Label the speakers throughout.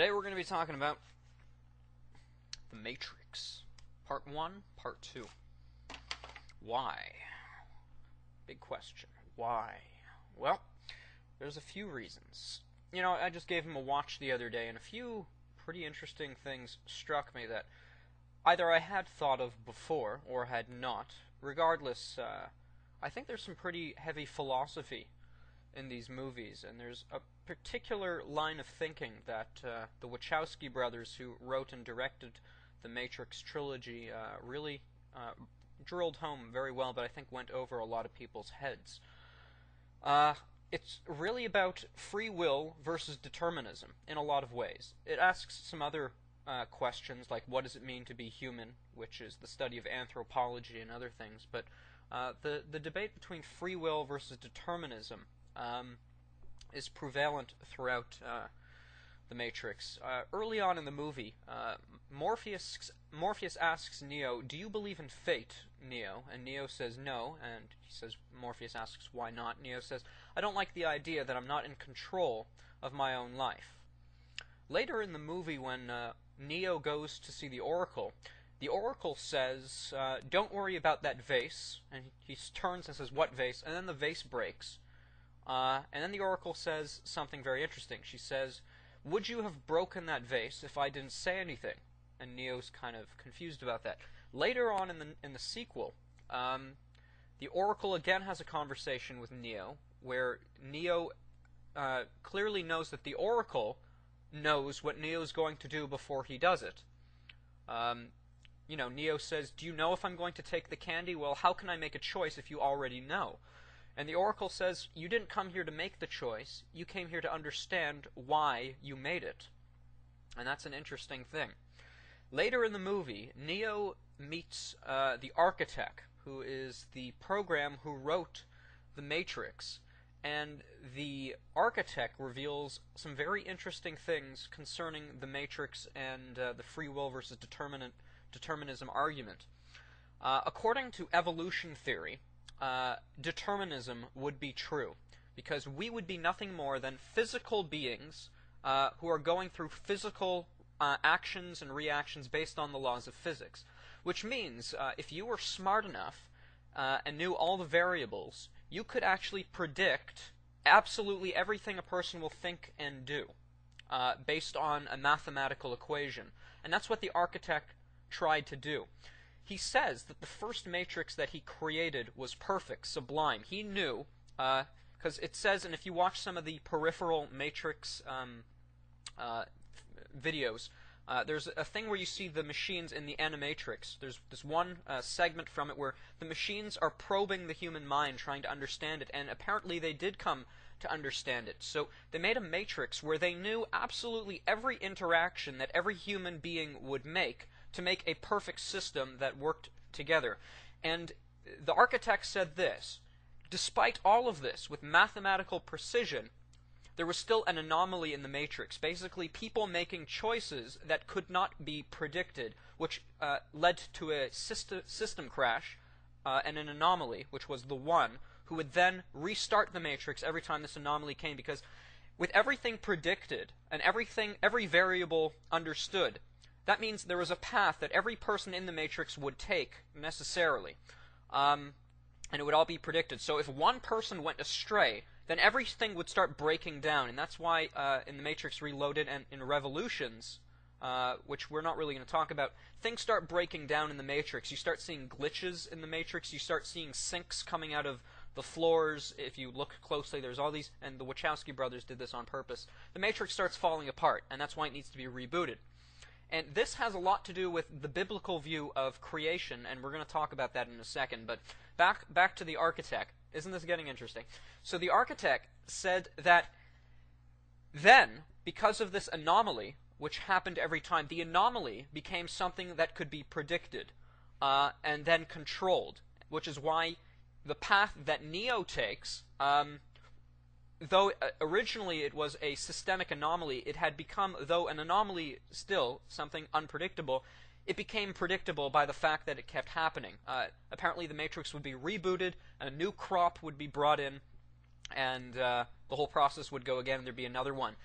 Speaker 1: Today we're going to be talking about The Matrix, Part 1, Part 2. Why? Big question. Why? Well, there's a few reasons. I just gave him a watch the other day, and a few pretty interesting things struck me that either I had thought of before or had not. Regardless, I think there's some pretty heavy philosophy in these movies, and there's a particular line of thinking that the Wachowski brothers, who wrote and directed the Matrix Trilogy, really drilled home very well, but I think went over a lot of people's heads. It's really about free will versus determinism in a lot of ways. It asks some other questions, like what does it mean to be human, which is the study of anthropology and other things, but the debate between free will versus determinism is prevalent throughout the Matrix. Early on in the movie, Morpheus asks Neo, "Do you believe in fate, Neo?" And Neo says no, and Morpheus asks why not. Neo says, "I don't like the idea that I'm not in control of my own life." Later in the movie, when Neo goes to see the Oracle says, "Don't worry about that vase," and he turns and says, "What vase?" And then the vase breaks. And then the Oracle says something very interesting. She says, "Would you have broken that vase if I didn't say anything?" And Neo's kind of confused about that. Later on in the sequel, the Oracle again has a conversation with Neo, where Neo clearly knows that the Oracle knows what Neo's going to do before he does it. Neo says, "Do you know if I'm going to take the candy?" "Well, how can I make a choice if you already know?" And the Oracle says, "You didn't come here to make the choice, you came here to understand why you made it." And that's an interesting thing. Later in the movie, Neo meets the architect, who is the program who wrote The Matrix, and the architect reveals some very interesting things concerning The Matrix and the free will versus determinism argument. According to evolution theory, determinism would be true, because we would be nothing more than physical beings who are going through physical actions and reactions based on the laws of physics. Which means, if you were smart enough and knew all the variables, you could actually predict absolutely everything a person will think and do based on a mathematical equation. And that's what the architect tried to do. He says that the first Matrix that he created was perfect, sublime. He knew, because it says, and if you watch some of the peripheral Matrix videos, there's a thing where you see the machines in the Animatrix. There's this one segment from it where the machines are probing the human mind, trying to understand it, and apparently they did come to understand it. So they made a Matrix where they knew absolutely every interaction that every human being would make to make a perfect system that worked together. And the architect said this: despite all of this, with mathematical precision, there was still an anomaly in the Matrix. Basically, people making choices that could not be predicted, which led to a system crash and an anomaly, which was the One, who would then restart the Matrix every time this anomaly came, because with everything predicted and every variable understood, that means there was a path that every person in the Matrix would take, necessarily. And it would all be predicted. So if one person went astray, then everything would start breaking down. And that's why in The Matrix Reloaded and in Revolutions, which we're not really going to talk about, things start breaking down in the Matrix. You start seeing glitches in the Matrix. You start seeing sinks coming out of the floors. If you look closely, there's all these, and the Wachowski brothers did this on purpose. The Matrix starts falling apart, and that's why it needs to be rebooted. And this has a lot to do with the biblical view of creation, and we're going to talk about that in a second. But back to the architect. Isn't this getting interesting? So the architect said that then, because of this anomaly, which happened every time, the anomaly became something that could be predicted and then controlled, which is why the path that Neo takes, though originally it was a systemic anomaly, it had become, though an anomaly still, something unpredictable, it became predictable by the fact that it kept happening. Apparently the Matrix would be rebooted, and a new crop would be brought in, and the whole process would go again, and there'd be another one.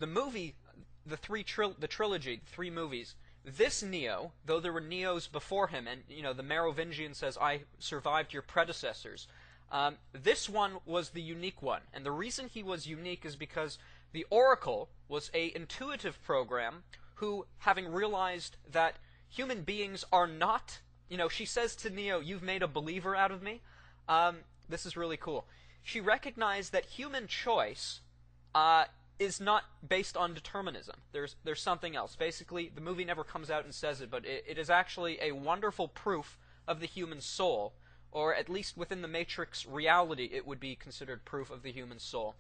Speaker 1: The movie the trilogy, the 3 movies, this Neo, though there were Neos before him, and the Merovingian says, "I survived your predecessors." This one was the unique one, and the reason he was unique is because the Oracle was a intuitive program who, having realized that human beings are not, she says to Neo, "You've made a believer out of me." This is really cool. She recognized that human choice is not based on determinism. There's something else. Basically, the movie never comes out and says it, but it is actually a wonderful proof of the human soul, or at least within the Matrix reality, it would be considered proof of the human soul.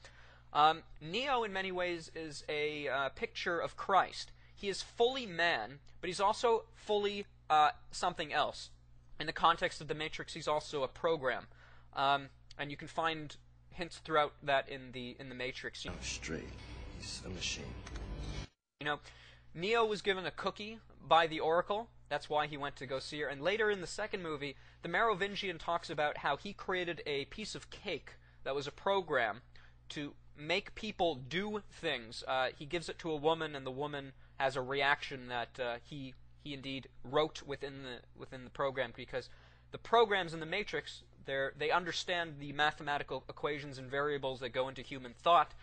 Speaker 1: Neo, in many ways, is a picture of Christ. He is fully man, but he's also fully something else. In the context of the Matrix, he's also a program, and you can find hints throughout that in the Matrix.
Speaker 2: I'm straight. He's a machine.
Speaker 1: Neo was given a cookie by the Oracle. That's why he went to go see her. And later in the second movie, the Merovingian talks about how he created a piece of cake that was a program to make people do things. He gives it to a woman, and the woman has a reaction that he indeed wrote within the program, because the programs in the Matrix, they understand the mathematical equations and variables that go into human thought.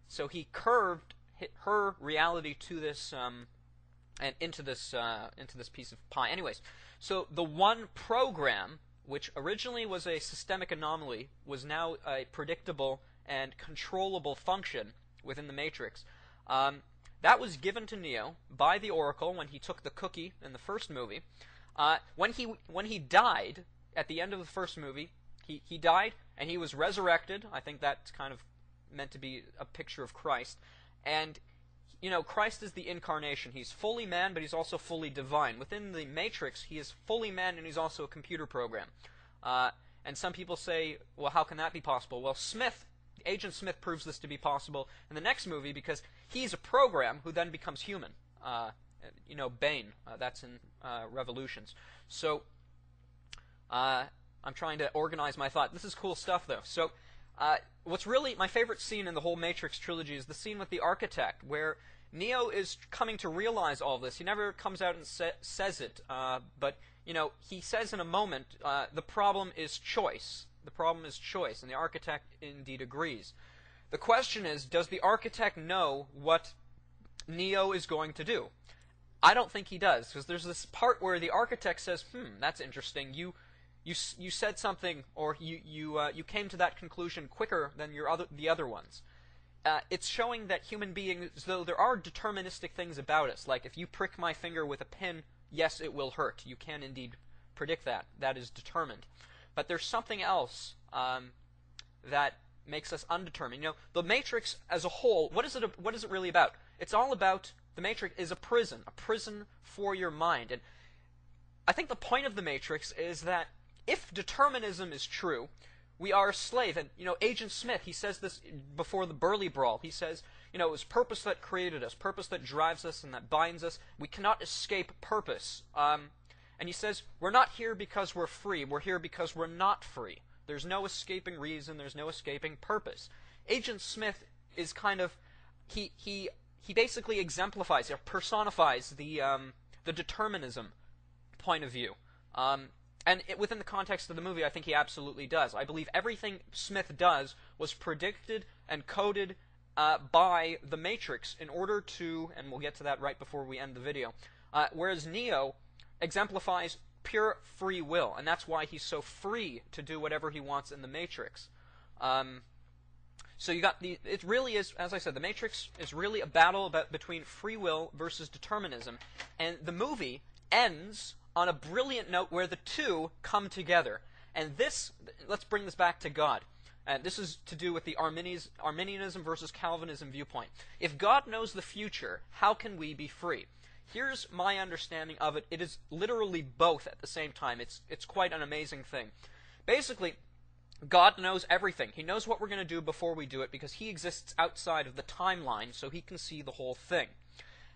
Speaker 1: So he curved her reality to this and into this piece of pie. Anyways, so the one program, which originally was a systemic anomaly, was now a predictable and controllable function within the Matrix. That was given to Neo by the Oracle when he took the cookie in the first movie. When he died at the end of the first movie, he died and he was resurrected. I think that's kind of meant to be a picture of Christ. And Christ is the incarnation. He's fully man, but he's also fully divine. Within the Matrix, he is fully man and he's also a computer program. And some people say, well, how can that be possible? Well, Agent Smith proves this to be possible in the next movie, because he's a program who then becomes human. Bane, that's in Revolutions. So, I'm trying to organize my thought. This is cool stuff, though. So, what's really my favorite scene in the whole Matrix trilogy is the scene with the architect, where Neo is coming to realize all this. He never comes out and says it, but he says in a moment, the problem is choice. The problem is choice, and the architect indeed agrees. The question is, does the architect know what Neo is going to do? I don't think he does, because there's this part where the architect says, that's interesting. You said something, or you came to that conclusion quicker than the other ones. It's showing that human beings, though there are deterministic things about us, like if you prick my finger with a pin, yes, it will hurt. You can indeed predict that. That is determined. But there's something else that makes us undetermined. The Matrix as a whole, what is it really about? It's all about, the Matrix is a prison for your mind. And I think the point of the Matrix is that if determinism is true, we are a slave. And, Agent Smith, he says this before the Burly Brawl. He says, it was purpose that created us, purpose that drives us and that binds us. We cannot escape purpose. And he says, we're not here because we're free. We're here because we're not free. There's no escaping reason. There's no escaping purpose. Agent Smith is kind of, he basically exemplifies, or personifies the determinism point of view. And within the context of the movie, I think he absolutely does. I believe everything Smith does was predicted and coded by the Matrix in order to, and we'll get to that right before we end the video, whereas Neo exemplifies pure free will, and that's why he's so free to do whatever he wants in the Matrix. So you got it really is, as I said, the Matrix is really a battle between free will versus determinism, and the movie ends on a brilliant note where the two come together. And let's bring this back to God. And this is to do with the Arminianism versus Calvinism viewpoint. If God knows the future, how can we be free? Here's my understanding of it. It is literally both at the same time. It's quite an amazing thing. Basically, God knows everything. He knows what we're going to do before we do it, because he exists outside of the timeline, so he can see the whole thing.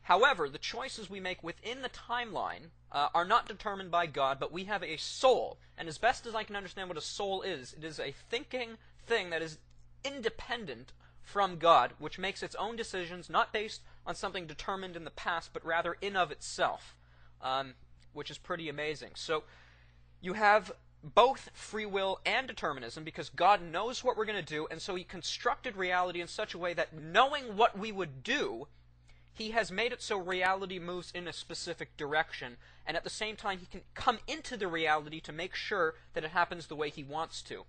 Speaker 1: However, the choices we make within the timeline are not determined by God, but we have a soul. And as best as I can understand what a soul is, it is a thinking thing that is independent from God, which makes its own decisions not based on something determined in the past, but rather in of itself, which is pretty amazing. So you have both free will and determinism because God knows what we're going to do, and so he constructed reality in such a way that knowing what we would do, he has made it so reality moves in a specific direction, and at the same time he can come into the reality to make sure that it happens the way he wants to.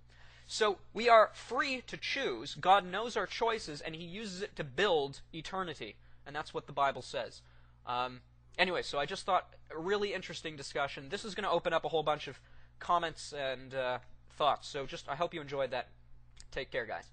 Speaker 1: So we are free to choose. God knows our choices, and he uses it to build eternity, and that's what the Bible says. Anyway, so I just thought a really interesting discussion. This is going to open up a whole bunch of comments and thoughts, so I hope you enjoyed that. Take care, guys.